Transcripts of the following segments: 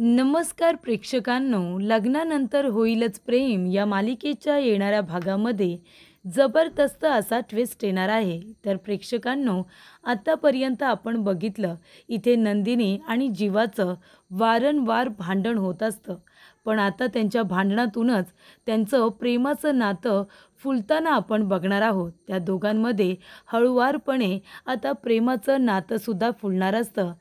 नमस्कार प्रेक्षकांनो, लग्नानंतर होईलच प्रेम या मालिकेच्या येणाऱ्या भागामध्ये जबरदस्त असा ट्विस्ट येणार आहे. तर प्रेक्षकांनो, आतापर्यंत आपण बघितलं इथे नंदिनी आणि जीवाचं वारंवार भांडण होत असतं. पण आता त्यांच्या भांडणातूनच त्यांचं प्रेमाचं नातं फुलताना आपण बघणार आहोत. त्या दोघांमध्ये हळूवारपणे आता प्रेमाचं नातंसुद्धा फुलणार असतं.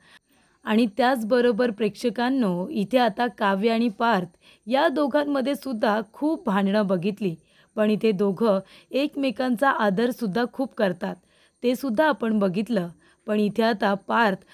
आणि त्याचबरोबर प्रेक्षकांनो, इथे आता काव्य आणि पार्थ या दोघांमध्ये सुद्धा खूप भांडणं बघितली. पण इथे दोघं एकमेकांचा आदरसुद्धा खूप करतात, ते सुद्धा आपण बघितलं. पण इथे आता पार्थ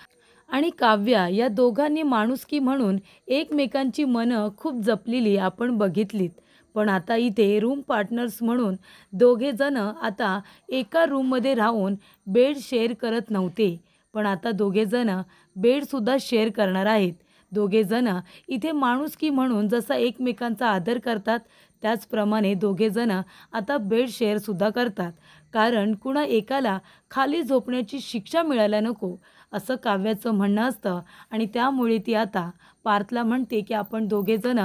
आणि काव्या या दोघांनी माणुसकी म्हणून एकमेकांची मनं खूप जपलेली आपण बघितलीत. पण आता इथे रूम पार्टनर्स म्हणून दोघे जण आता एका रूममध्ये राहून बेड शेअर करत नव्हते. पण आता दोघे जण बेडसुद्धा शेअर करणार आहेत. दोघे जण इथे माणुसकी म्हणून जसा एकमेकांचा आदर करतात, त्याचप्रमाणे दोघे जण आता बेड शेअरसुद्धा करतात. कारण कुणा एकाला खाली झोपण्याची शिक्षा मिळायला नको, असं काव्याचं म्हणणं असतं. आणि त्यामुळे ती आता पार्थला म्हणते की आपण दोघे जण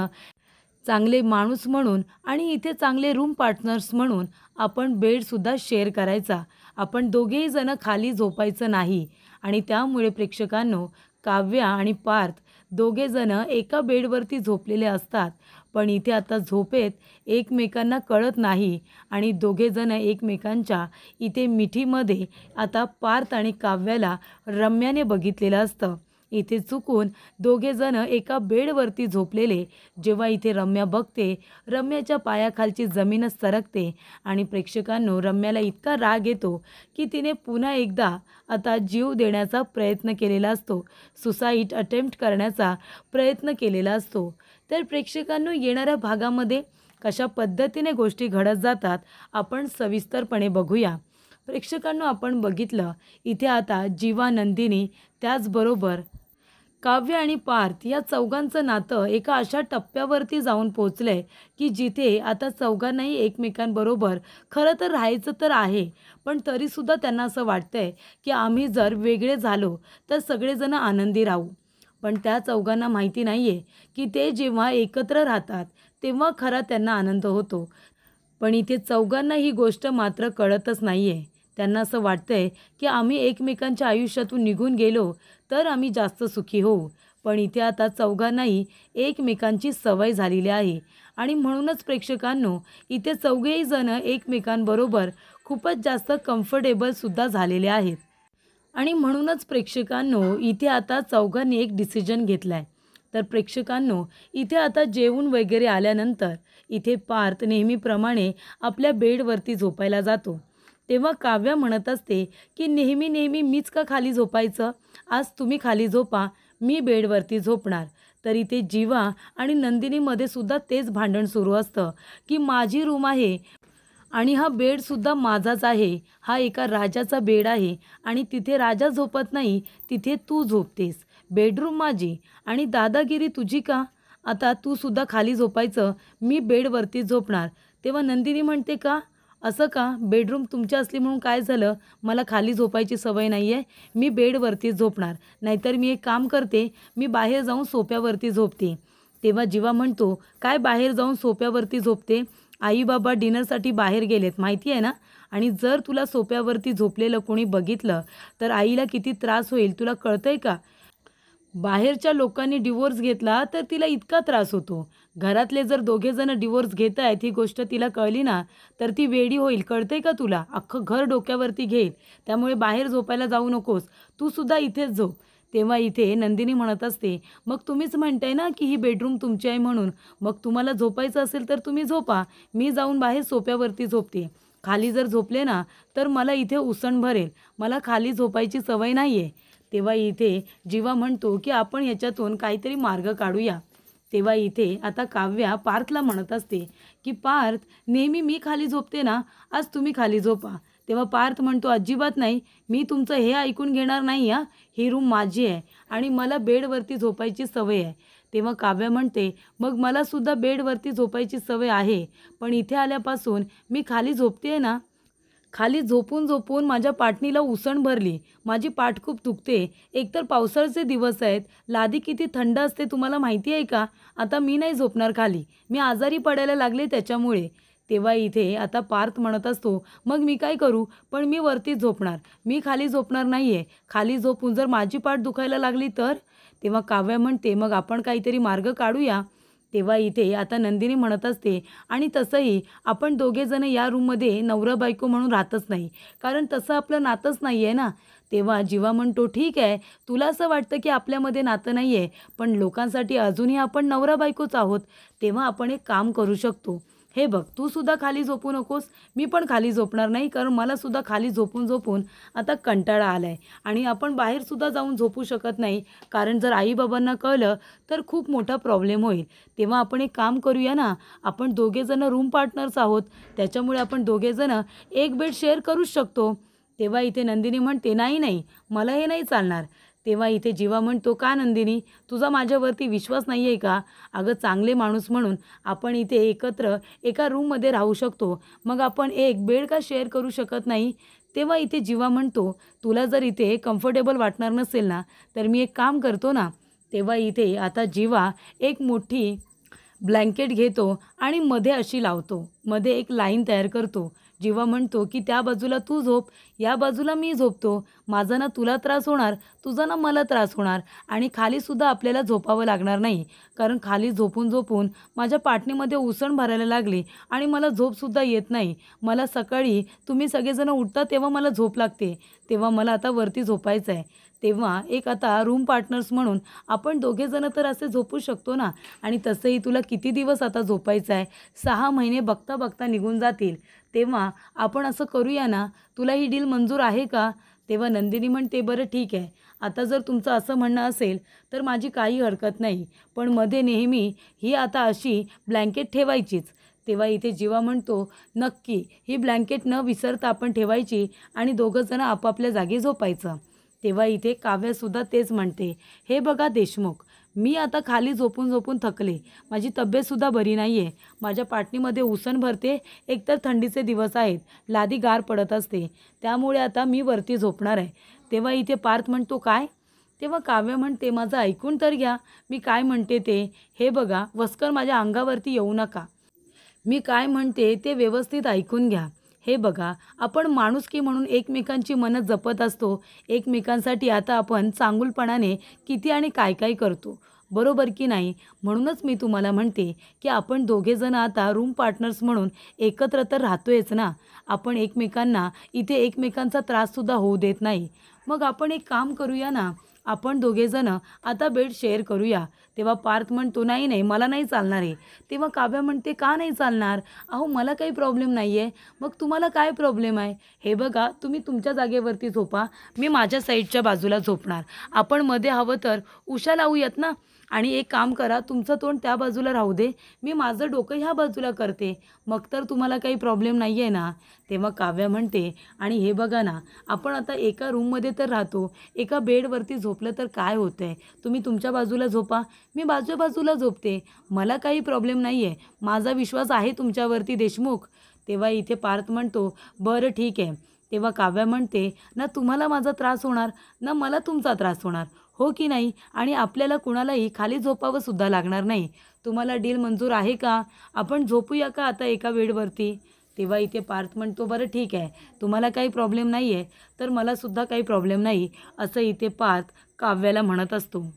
चांगले माणूस म्हणून आणि इथे चांगले रूम पार्टनर्स म्हणून आपण बेडसुद्धा शेअर करायचा. आपण दोघेही जण खाली झोपायचं नाही. आणि त्यामुळे प्रेक्षकांनो, काव्या आणि पार्थ दोघे जण एका बेडवरती झोपलेले असतात. पण इथे आता झोपेत एकमेकांना कळत नाही आणि दोघे जण एकमेकांच्या इथे मिठीमध्ये आता पार्थ आणि काव्याला रम्याने बघितलेलं असतं. इथे चुकून दोघे जण एका बेडवरती झोपलेले जेव्हा इथे रम्या बघते, रम्याच्या पायाखालची जमीनच सरकते. आणि प्रेक्षकांनो, रम्याला इतका राग येतो की तिने पुन्हा एकदा आता जीव देण्याचा प्रयत्न केलेला असतो, सुसाईड अटेम्प्ट करण्याचा प्रयत्न केलेला असतो. तर प्रेक्षकांनो, येणाऱ्या भागामध्ये कशा पद्धतीने गोष्टी घडत जातात आपण सविस्तरपणे बघूया. प्रेक्षकांनो, आपण बघितलं इथे आता जीवा, नंदिनी, त्याचबरोबर काव्य आणि पार्थ या चौघांचं नातं एका अशा टप्प्यावरती जाऊन पोचलंय की जिथे आता चौघांनाही एकमेकांबरोबर खरं तर राहायचं तर आहे, पण तरीसुद्धा त्यांना असं वाटतंय की आम्ही जर वेगळे झालो तर सगळेजण आनंदी राहू. पण त्या चौघांना माहिती नाही आहे की ते जेव्हा एकत्र राहतात तेव्हा खरा त्यांना आनंद होतो. पण इथे चौघांना ही गोष्ट मात्र कळतच नाही आहे. त्यांना असं वाटतंय की आम्ही एकमेकांच्या आयुष्यातून निघून गेलो तर आम्ही जास्त सुखी होऊ. पण इथे आता चौघांनाही एकमेकांची सवय झालेली आहे. आणि म्हणूनच प्रेक्षकांनो, इथे चौघेही जण एकमेकांबरोबर खूपच जास्त कम्फर्टेबलसुद्धा झालेले आहेत. आणि म्हणूनच प्रेक्षकांनो, इथे आता चौघांनी एक डिसिजन घेतला आहे. तर प्रेक्षकांनो, इथे आता जेवून वगैरे आल्यानंतर इथे पार्थ नेहमीप्रमाणे आपल्या बेडवरती झोपायला जातो. तेव्हा काव्या म्हणत असते की नेहमी नेहमी मीच का खाली झोपायचं, आज तुम्ही खाली झोपा, मी बेडवरती झोपणार. तर इथे जीवा आणि नंदिनीमध्ये सुद्धा तेच भांडण सुरू असतं की माझी रूम आहे आणि हा बेडसुद्धा माझाच आहे. हा एका राजाचा बेड आहे आणि तिथे राजा झोपत नाही, तिथे तू झोपतेस. बेडरूम माझी आणि दादागिरी तुझी का? आता तू सुद्धा खाली झोपायचं, मी बेडवरती झोपणार. तेव्हा नंदिनी म्हणते का? असं का? बेडरूम तुमची असली म्हणून काय झालं? मला खाली झोपायची सवय नाही आहे, मी बेडवरतीच झोपणार. नाहीतर मी एक काम करते, मी बाहेर जाऊन सोफ्यावरती झोपते. तेव्हा जीवा म्हणतो, काय बाहेर जाऊन सोफ्यावरती झोपते? आई बाबा डिनरसाठी बाहेर गेलेत माहिती आहे ना? आणि जर तुला सोफ्यावरती झोपलेलं कोणी बघितलं तर आईला किती त्रास होईल तुला कळतंय का? बाहेरच्या लोकांनी डिवोर्स घेतला तर तिला इतका त्रास होतो. घरातले जर दोघे जण डिवोर्स घेत आहेत ही गोष्ट तिला कळली ना तर ती वेडी होईल, कळतंय का तुला? अख्खं घर डोक्यावरती घेईल. त्यामुळे बाहेर झोपायला जाऊ नकोस, तू सुद्धा इथेच झोप. तेव्हा इथे नंदिनी म्हणत असते, मग तुम्हीच म्हणताय ना की ही बेडरूम तुमची आहे म्हणून, मग तुम्हाला झोपायचं असेल तर तुम्ही झोपा, मी जाऊन बाहेर सोफ्यावरती झोपते. खाली जर झोपले ना तर मला इथे उसण भरेल, मला खाली झोपायची सवय नाही आहे. तेव्हा इथे जीवा म्हणतो की आपण ह्याच्यातून काहीतरी मार्ग काढूया. तेव्हा इथे आता काव्या पार्थला म्हणत असते की पार्थ, नेहमी मी खाली झोपते ना, आज तुम्ही खाली झोपा. तेव्हा पार्थ म्हणतो, अजिबात नाही, मी तुमचं हे ऐकून घेणार नाही हा, ही रूम माझी आहे आणि मला बेडवरती झोपायची सवय आहे. तेव्हा काव्या म्हणते, मग मला सुद्धा बेडवरती झोपायची सवय आहे, पण इथे आल्यापासून मी खाली झोपते ना. खाली झोपून झोपून माझ्या पाठणीला उसण भरली. माझी पाठ खूप दुखते. एकतर पावसाळ्याचे दिवस आहेत. लादी किती थंड असते तुम्हाला माहिती आहे का? आता मी नाही झोपणार खाली. मी आजारी पडायला लागले त्याच्यामुळे. तेव्हा इथे आता पार्थ म्हणत असतो, "मग मी काय करू? पण मी वरतीच झोपणार. मी खाली झोपणार नाहीये. खाली झोपून जर माझी पाठ दुखायला लागली तर?" तेव्हा काव्या म्हणते, "मग आपण काहीतरी मार्ग काढूया." तेव्हा इथे आता नंदिनी म्हणत असते, "आणि तसंही आपण दोघेजण या रूममध्ये नवरा बायको म्हणून राहतच नाही. कारण तसं आपलं नातंच नाही आहे ना." तेव्हा जीवा म्हणतो, "ठीक आहे, तुला असं वाटतं की आपल्यामध्ये नातं नाही आहे, पण लोकांसाठी अजूनही आपण नवरा बायकोच आहोत. तेव्हा आपण एक काम करू शकतो. हे बघ, तू सुद्धा खाली झोपू नकोस, मी पण खाली झोपणार नाही, कारण मला सुद्धा खाली झोपून झोपून आता कंटाळा आला आहे. आणि आपण बाहेरसुद्धा जाऊन झोपू शकत नाही, कारण जर आई-बाबांना कळलं तर खूप मोठा प्रॉब्लेम होईल. तेव्हा आपण एक काम करूया ना, आपण दोघेजणं रूम पार्टनर्स आहोत, त्याच्यामुळे आपण दोघेजणं एक बेड शेअर करूच शकतो." तेव्हा इथे नंदिनी म्हणते, "नाही, नाही, मला हे नाही चालणार." तेव्हा इथे जीवा म्हणतो, "का नंदिनी, तुझा माझ्यावरती विश्वास नाही आहे का? अगं चांगले माणूस म्हणून आपण इथे एकत्र एका रूममध्ये राहू शकतो. मग आपण एक बेड का शेअर करू शकत नाही?" तेव्हा इथे जीवा म्हणतो, "तुला जर इथे कम्फर्टेबल वाटणार नसेल ना, तर मी एक काम करतो ना." तेव्हा इथे आता जीवा एक मोठी ब्लँकेट घेतो आणि मध्ये अशी लावतो. मध्ये एक लाईन तयार करतो. जीवा म्हणतो, की "त्या बाजूला तू झोप, या बाजूला मी झोपतो. माझा ना तुला त्रास होणार, तुझा ना मला त्रास होणार आणि खालीसुद्धा आपल्याला झोपावं लागणार नाही. कारण खाली झोपून-झोपून माझ्या पाठणीमध्ये उसण भरायला लागली आणि मला झोपसुद्धा येत नाही. मला सकाळी तुम्ही सगळेजण उठता तेव्हा मला झोप लागते. तेव्हा मला आता वरती झोपायचं आहे." तेव्हा एक आता रूम पार्टनर्स म्हणून आपण दोघेजणं तर असे झोपू शकतो ना. आणि तसंही तुला किती दिवस आता झोपायचं आहे? 6 महिने बघता-बघता निघून जातील. तेव्हा आपण असं करूया ना, तुला ही डील मंजूर आहे का? तेव्हा नंदिनी म्हणते, "बरं ठीक आहे. आता जर तुमचं असं म्हणणं असेल तर माझी काही हरकत नाही. पण मध्ये नेहमी ही आता अशी ब्लँकेट ठेवायचीच." तेव्हा इथे जीवा म्हणतो, "नक्की, ही ब्लँकेट न विसरता आपण ठेवायची आणि दोघंजणं आपापल्या जागी झोपायचं." तेव्हा इथे काव्यासुद्धा तेच म्हणते, "हे बघा देशमुख, मी आता खाली झोपून-झोपून थकले. माझी तब्येतसुद्धा बरी नाही आहे. माझ्या पाठणीमध्ये उसण भरते. एकतर थंडीचे दिवस आहेत, लादी गार पडत असते. त्यामुळे आता मी वरती झोपणार आहे." तेव्हा इथे पार्थ म्हणतो, "काय?" तेव्हा काव्य म्हणते, "माझं ऐकून तर घ्या, मी काय म्हणते ते. हे बघा, वस्कर माझ्या अंगावरती येऊ नका. मी काय म्हणते ते व्यवस्थित ऐकून घ्या. हे बघा, आपण माणुसकी म्हणून एकमेकांची मनं जपत असतो. एकमेकांसाठी आता आपण चांगुलपणाने किती आणि काय काय करतो. बरोबर की नाही? म्हणूनच मी तुम्हाला म्हणते, की आपण दोघेजण आता रूम पार्टनर्स म्हणून एकत्र तर राहतोयच ना. आपण एकमेकांना इथे एकमेकांचा त्राससुद्धा होऊ देत नाही. मग आपण एक काम करूया ना, आपण दोघेजणं आता बेड शेअर करूया." तेव्हा पार्थ म्हणतो, "नाही, नाही, मला नाही चालणार आहे." तेव्हा काव्या म्हणते, "का नाही चालणार? अहो मला काही प्रॉब्लेम नाही आहे. मग तुम्हाला काय प्रॉब्लेम आहे? हे बघा, तुम्ही तुमच्या जागेवरती झोपा, मी माझ्या साईडच्या बाजूला झोपणार. आपण मध्ये हवं तर उशा लावूयात ना. आणि एक काम करा, तुमचं तोंड त्या बाजूला राहू दे, मी माझं डोकं ह्या बाजूला करते. मग तर तुम्हाला काही प्रॉब्लेम नाही आहे ना." तेव्हा काव्या म्हणते, "आणि हे बघा ना, आपण आता एका रूममध्ये तर राहतो, एका बेडवरती झोपलं तर काय होतं आहे? तुम्ही तुमच्या बाजूला झोपा, मी माझ्या बाजूला झोपते. मला काही प्रॉब्लेम नाही आहे. माझा विश्वास आहे तुमच्यावरती देशमुख." तेव्हा इथे पार्थ म्हणतो, "बरं ठीक आहे." तेव्हा काव्या म्हणते, "ना तुम्हाला माझा त्रास होणार, ना मला तुमचा त्रास होणार. हो की नाही? आणि आपल्याला कुणालाही खाली झोपावं सुद्धा लागणार नाही. तुम्हाला डील मंजूर आहे का? आपण झोपूया का आता एका बेडवरती?" तेव्हा इथे पार्थ म्हणतो, "बरं ठीक आहे. तुम्हाला काही प्रॉब्लेम नाही आहे, तर मलासुद्धा काही प्रॉब्लेम नाही." असं इथे पार्थ काव्याला म्हणत असतो.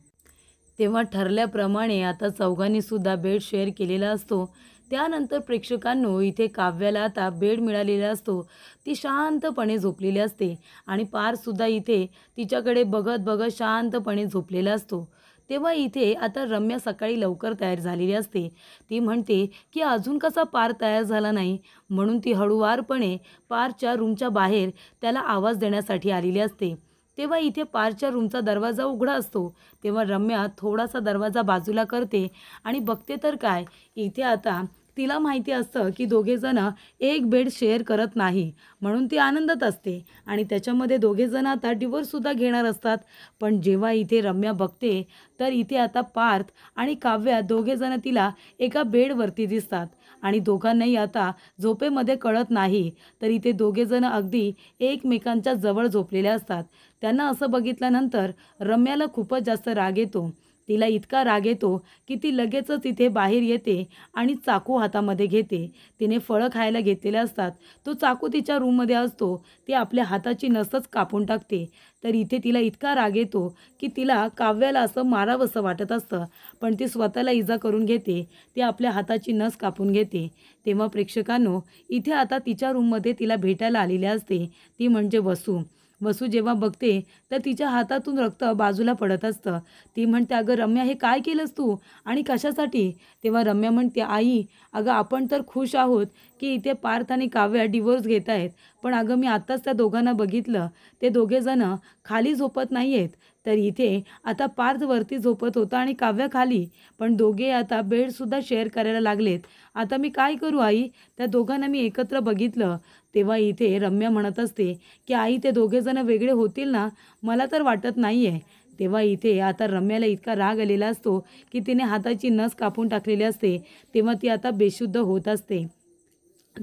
तेव्हा ठरल्याप्रमाणे आता चौघांनीसुद्धा बेड शेअर केलेला असतो. त्यानंतर प्रेक्षकांनो, इथे काव्याला आता बेड मिळालेला असतो. ती शांतपणे झोपलेली असते आणि पारसुद्धा इथे तिच्याकडे बघत बघत शांतपणे झोपलेला असतो. तेव्हा इथे आता रम्या सकाळी लवकर तयार झालेली असते. ती म्हणते की अजून कसा पार तयार झाला नाही, म्हणून ती हळूवारपणे पारच्या रूमच्या बाहेर त्याला आवाज देण्यासाठी आलेली असते. तेव्हा इथे पारच्या रूमचा दरवाजा उघडा असतो. तेव्हा रम्या थोडासा दरवाजा बाजूला करते आणि बघते तर काय, इथे आता तिला माहिती असतं की दोघेजण एक बेड शेअर करत नाही, म्हणून ती आनंदात असते आणि त्याच्यामध्ये दोघेजण आता डिवोर्ससुद्धा घेणार असतात. पण जेव्हा इथे रम्या बघते, तर इथे आता पार्थ आणि काव्या दोघेजण तिला एका बेडवरती दिसतात आणि दोघांनाही आता झोपेमध्ये कळत नाही. तर इथे दोघेजण अगदी एकमेकांच्या जवळ झोपलेले असतात. त्यांना असं बघितल्यानंतर रम्याला खूपच जास्त राग येतो. तिला इतका राग येतो की ती लगेचच इथे बाहेर येते आणि चाकू हातामध्ये घेते. तिने फळं खायला घेतलेले असतात. तो चाकू तिच्या रूममध्ये असतो. ती आपल्या हाताची नसच कापून टाकते. तर इथे तिला इतका राग येतो की तिला काव्याला असं मारावंसं वाटत असतं. पण ती स्वतःला इजा करून घेते. ती आपल्या हाताची नस कापून घेते. तेव्हा प्रेक्षकांनो, इथे आता तिच्या रूममध्ये तिला भेटायला आलेली असते. ती म्हणजे वसू. वसू जेव्हा बघते तर तिच्या हातातून रक्त बाजूला पडत असतं. ती म्हणते, "अगं रम्या, हे काय केलंस तू आणि कशासाठी?" तेव्हा रम्या म्हणते, "आई, अगं आपण तर खुश आहोत की इथे पार्थ आणि काव्या डिवोर्स घेत आहेत. पण अगं मी आत्ताच त्या दोघांना बघितलं. ते दोघेजणं खाली झोपत नाही आहेत. तर इथे आता पार्थ वरती झोपत होता आणि काव्या खाली. पण दोघे आता बेडसुद्धा शेअर करायला लागलेत. आता मी काय करू आई? त्या दोघांना मी एकत्र बघितलं." तेव्हा इथे रम्या म्हणत असते की "आई, ते दोघेजण वेगळे होतील ना? मला तर वाटत नाही आहे." तेव्हा इथे आता रम्याला इतका राग आलेला असतो की तिने हाताची नस कापून टाकलेली असते. तेव्हा ती आता बेशुद्ध होत असते.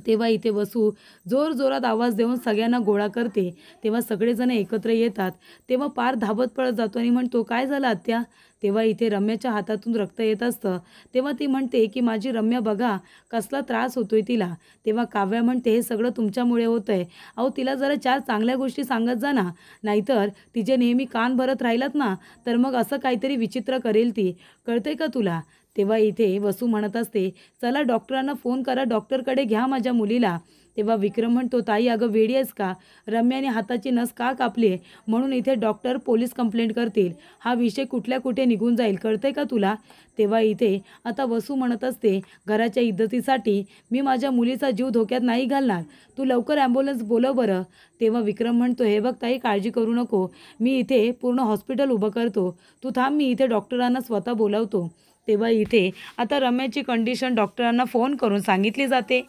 तेव्हा इथे वसू जोरजोरात आवाज देऊन सगळ्यांना गोळा करते. तेव्हा सगळेजण एकत्र येतात. तेव्हा पार धावत पळत जातो आणि म्हणतो, "काय झालं आत्या?" तेव्हा इथे रम्याच्या हातातून रक्त येत असतं. तेव्हा ती म्हणते की "माझी रम्या बघा, कसला त्रास होतोय तिला." तेव्हा काव्या म्हणते, "हे सगळं तुमच्यामुळे होतंय. अहो, तिला जरा 4 चांगल्या गोष्टी सांगत जा ना. नाहीतर तिचे नेहमी कान भरत राहिलात ना, तर मग असं काहीतरी विचित्र करेल ती. कळतंय का तुला?" तेव्हा इथे वसू म्हणत असते, "चला डॉक्टरांना फोन करा, डॉक्टरकडे घ्या माझ्या मुलीला." तेव्हा विक्रम म्हणतो, "ताई, अगं वेडी आहेस का? रम्याने हाताची नस का कापली आहे? म्हणून इथे डॉक्टर पोलीस कंप्लेंट करतील. हा विषय कुठल्या कुठे निघून जाईल, कळतंय का तुला?" तेव्हा इथे आता वसू म्हणत असते, "घराच्या इज्जतीसाठी मी माझ्या मुलीचा जीव धोक्यात नाही घालणार. तू लवकर ॲम्ब्युलन्स बोलव बरं." तेव्हा विक्रम म्हणतो, "हे बघ ताई, काळजी करू नको. मी इथे पूर्ण हॉस्पिटल उभं करतो. तू थांब, मी इथे डॉक्टरांना स्वतः बोलावतो." तेव्हा इथे आता रम्याची कंडिशन डॉक्टरांना फोन करून सांगितली जाते.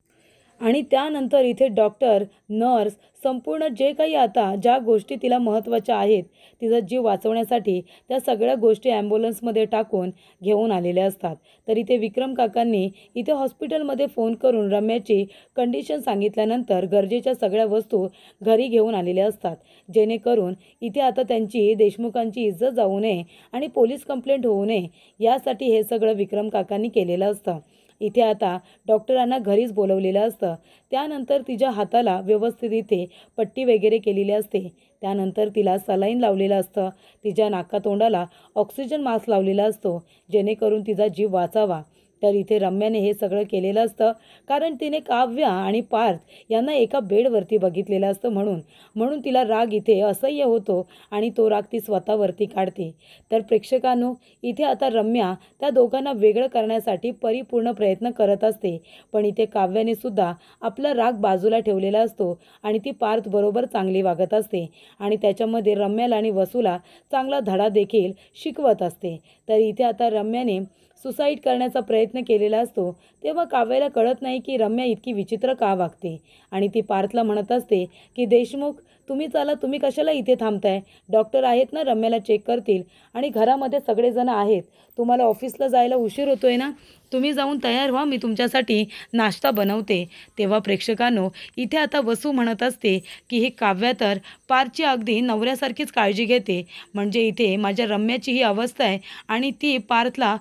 आणि त्यानंतर इथे डॉक्टर, नर्स, संपूर्ण जे काही आता ज्या गोष्टी तिला महत्त्वाच्या आहेत, तिचा जीव वाचवण्यासाठी त्या सगळ्या गोष्टी ॲम्ब्युलन्समध्ये टाकून घेऊन आलेल्या असतात. तर इथे विक्रम काकांनी इथे हॉस्पिटलमध्ये फोन करून रम्याची कंडिशन सांगितल्यानंतर गरजेच्या सगळ्या वस्तू घरी घेऊन आलेल्या असतात. जेणेकरून इथे आता त्यांची, देशमुखांची इज्जत जाऊ नये आणि पोलीस कंप्लेंट होऊ नये, यासाठी हे सगळं विक्रम काकांनी केलेलं असतं. इथे आता डॉक्टरांना घरीच बोलवलेलं असतं. त्यानंतर तिच्या हाताला व्यवस्थित इथे पट्टी वगैरे केलेली असते. त्यानंतर तिला सलाईन लावलेलं असतं. तिच्या नाकातोंडाला ऑक्सिजन मास्क लावलेला असतो, जेणेकरून तिचा जीव वाचावा. तर इथे रम्याने हे सगळं केलेलं असतं कारण तिने काव्या आणि पार्थ यांना एका बेडवरती बघितलेलं असतं, म्हणून तिला राग इथे असह्य होतो आणि तो राग ती स्वतःवरती काढते. तर प्रेक्षकांनो, इथे आता रम्या त्या दोघांना वेगळं करण्यासाठी परिपूर्ण प्रयत्न करत असते. पण इथे काव्याने सुद्धा आपला राग बाजूला ठेवलेला असतो आणि ती पार्थ बरोबर चांगली वागत असते आणि त्याच्यामध्ये रम्याला आणि वसूला चांगला धडा देखील शिकवत असते. तर इथे आता रम्याने सुसाईड करण्याचा प्रयत्न केलेला असतो. तेव्हा काव्याला कळत नाही की रम्या इतकी विचित्र का वागते आणि ती पार्थला म्हणत असते की "देशमुख, तुम्ही चला, तुम्ही कशाला इथे थांबताय? डॉक्टर आहेत ना, रम्याला चेक करतील आणि घरामध्ये सगळेजण आहेत. तुम्हाला ऑफिसला जायला उशीर होतोय ना, तुम्ही जाऊन तयार व्हा, मी तुमच्यासाठी नाश्ता बनवते." तेव्हा प्रेक्षकांनो, इथे आता वसू म्हणत असते की "ही काव्या तर पारची अगदी नवऱ्यासारखीच काळजी घेते. म्हणजे इथे माझ्या रम्याची ही अवस्था आहे आणि ती पार्थला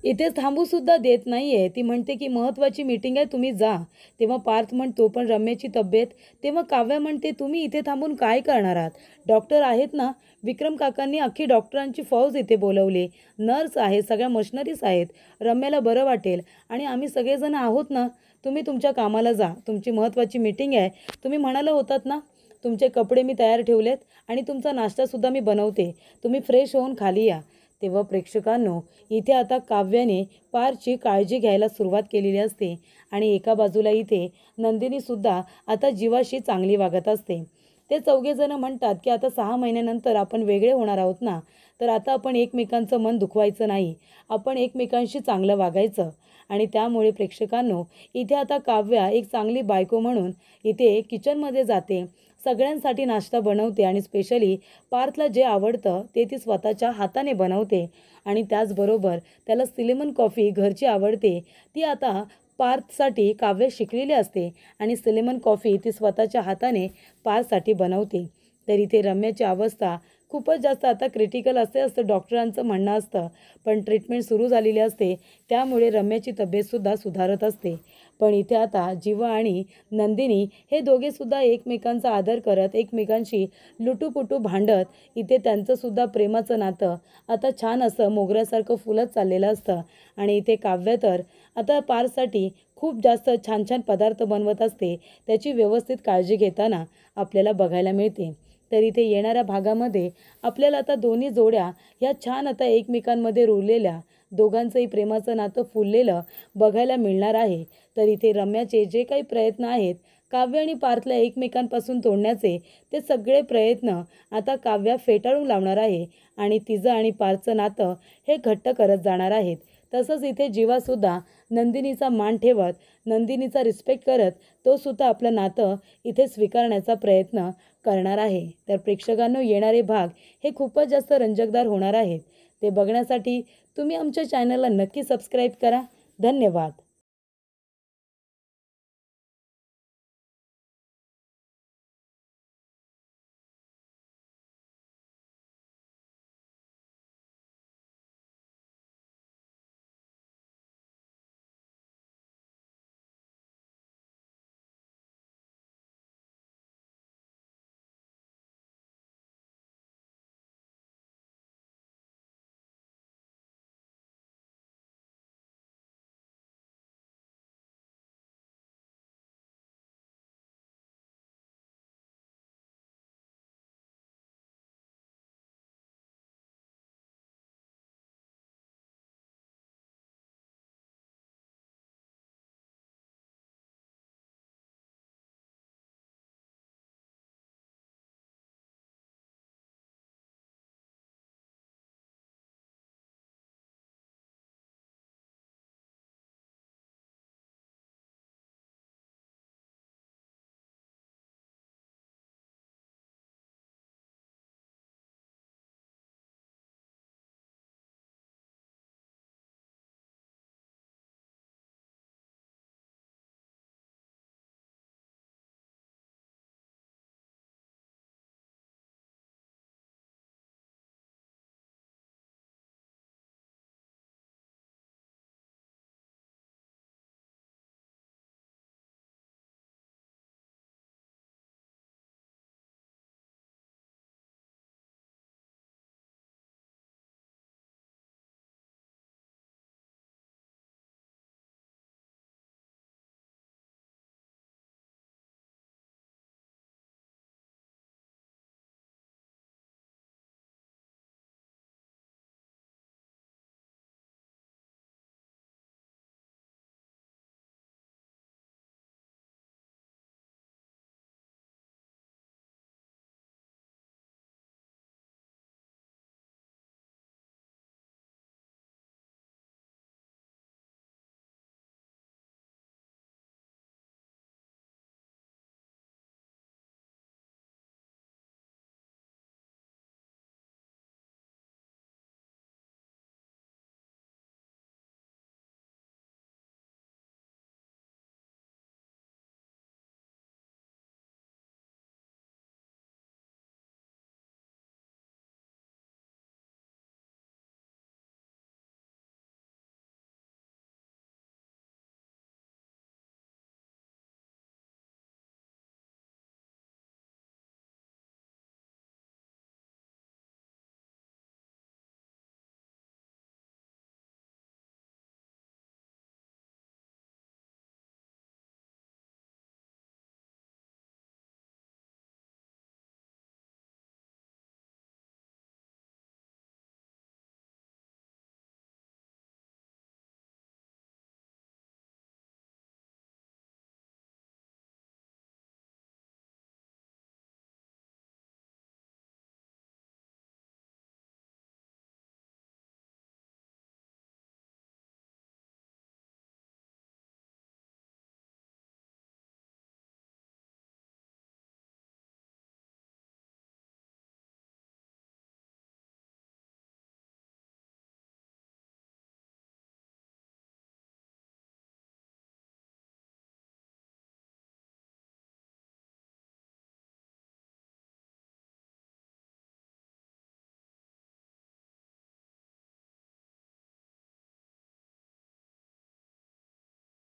इथे थांबूसुद्धा देत नाही आहे. ती म्हणते की महत्त्वाची मीटिंग आहे, तुम्ही जा." तेव्हा पार्थ म्हणतो, "पण रम्याची तब्येत?" तेव्हा काव्या म्हणते, "तुम्ही इथे थांबून काय करणार आहात? डॉक्टर आहेत ना, विक्रम काकांनी अख्खी डॉक्टरांची फौज इथे बोलवली. नर्स आहे, सगळ्या मशिनरीज आहेत. रम्याला बरं वाटेल आणि आम्ही सगळेजण आहोत ना. तुम्ही तुमच्या कामाला जा. तुमची महत्त्वाची मीटिंग आहे. तुम्ही म्हणाला होतात ना, तुमचे कपडे मी तयार ठेवलेत आणि तुमचा नाश्तासुद्धा मी बनवते. तुम्ही फ्रेश होऊन खाली या." तेव्हा प्रेक्षकांनो, इथे आता काव्याने पारची काळजी घ्यायला सुरुवात केलेली असते आणि एका बाजूला इथे नंदिनीसुद्धा आता जीवाशी चांगली वागत असते. ते चौघेजणं म्हणतात की आता 6 महिन्यानंतर आपण वेगळे होणार आहोत ना, तर आता आपण एकमेकांचं मन दुखवायचं नाही, आपण एकमेकांशी चांगलं वागायचं. आणि त्यामुळे प्रेक्षकांनो, इथे आता काव्या एक चांगली बायको म्हणून इथे किचनमध्ये जाते, सगळ्यांसाठी नाश्ता बनवते आणि स्पेशली पार्थला जे आवडतं ते ती स्वतःच्या हाताने बनवते. आणि त्याचबरोबर त्याला सिनेमन कॉफी घरची आवडते, ती आता पार्थसाठी काव्य शिकलेली असते आणि सिनेमन कॉफी ती स्वतःच्या हाताने पार्थसाठी बनवते. तर इथे रम्याची अवस्था खूपच जास्त आता क्रिटिकल असते असं डॉक्टरांचं म्हणणं असतं. पण ट्रीटमेंट सुरू झालेली असते, त्यामुळे रम्याची तब्येतसुद्धा सुधारत असते. पण इथे आता जीवा आणि नंदिनी हे दोघेसुद्धा एकमेकांचा आदर करत, एकमेकांशी लुटूपुटू भांडत, इथे त्यांचंसुद्धा प्रेमाचं नातं आता छान असं मोगऱ्यासारखं फुलत चाललेलं असतं. आणि इथे काव्य तर आता पार्थसाठी खूप जास्त छान छान पदार्थ बनवत असते, त्याची व्यवस्थित काळजी घेताना आपल्याला बघायला मिळते. तर इथे येणाऱ्या भागामध्ये आपल्याला आता दोन्ही जोड्या ह्या छान आता एकमेकांमध्ये रुळलेल्या, दोघांचंही प्रेमाचं नातं फुललेलं बघायला मिळणार आहे. तर इथे रम्याचे जे काही प्रयत्न आहेत काव्य आणि पार्थला एकमेकांपासून तोडण्याचे, ते सगळे प्रयत्न आता काव्या फेटाळून लावणार आहे आणि तिचं आणि पार्थचं नातं हे घट्ट करत जाणार आहेत. तसंच इथे जीवासुद्धा नंदिनीचा मान ठेवत, नंदिनीचा रिस्पेक्ट करत, तो सुद्धा आपलं नातं इथे स्वीकारण्याचा प्रयत्न करणार आहे. तर प्रेक्षकांनो, येणारे भाग हे खूपच जास्त रंजकदार होणार आहेत. ते बघण्यासाठी तुम्ही आमच्या चॅनलला नक्की सबस्क्राईब करा. धन्यवाद.